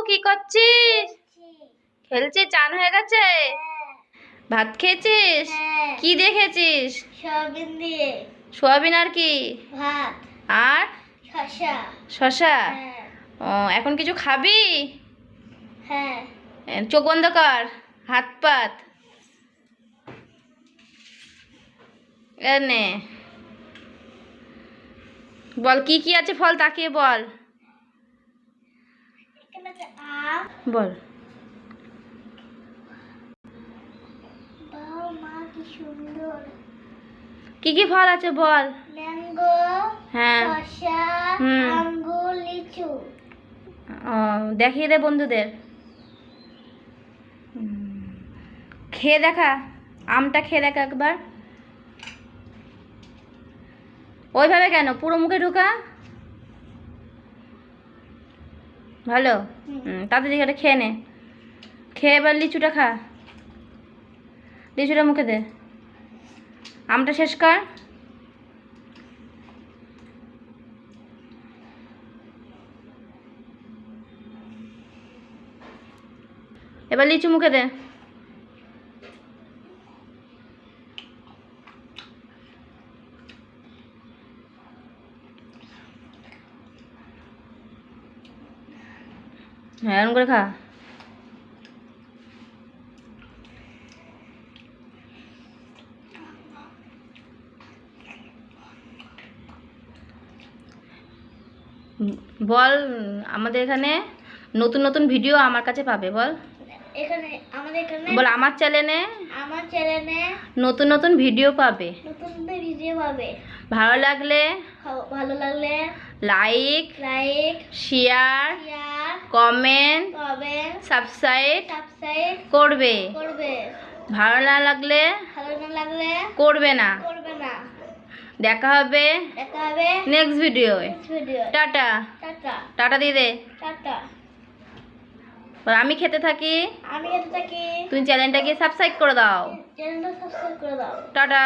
কি করছিস? খেলছিস? চান হয়ে গেছে? ভাত খেয়েছিস? কি দিয়ে খেয়েছিস? সয়াবিন দিয়ে। সোয়াবিন আর কি? ভাত আর শসা। শসা? হ্যাঁ। ও, এখন কিছু খাবি? হ্যাঁ। চোখ বন্ধ কর, হাত পাত এনে বল কি কি আছে ফল তাকিয়ে বল। এখানে আছে আম। বল। বাহ মা কি সুন্দর। কি কি ফল আছে বল। ম্যাঙ্গো, হ্যাঁ। শসা, হুম। আঙ্গুর, লিচু। ও, দেখিয়ে দে বন্ধুদের। খেয়ে দেখা, আমটা খেয়ে দেখা একবার। ওইভাবে কেন, পুরো মুখে ঢোকা। ভালো। তাড়াতাড়ি এটা খেয়ে নে। খেয়ে এবার লিচুটা খা। লিচুটা মুখে দে। আমটা শেষ কর। এবার লিচু মুখে দে। হ্যাঁ, এরকম করে খা। বল, আমাদের এখানে নতুন নতুন ভিডিও আমার কাছে পাবে বল। এখানে আমাদের এখানে বল আমার চ্যানেলে নতুন নতুন ভিডিও পাবে। নতুন ভিডিও পাবে। ভালো লাগলে লাইক শেয়ার কমেন্ট সাবস্ক্রাইব করবে। ভালো না লাগলে করবে না। দেখা হবে নেক্সট ভিডিও। টাটা। টাটা দিয়ে দে। আমি খেতে থাকি, তুমি চ্যানেলটাকে সাবস্ক্রাইব করে দাও। টাটা।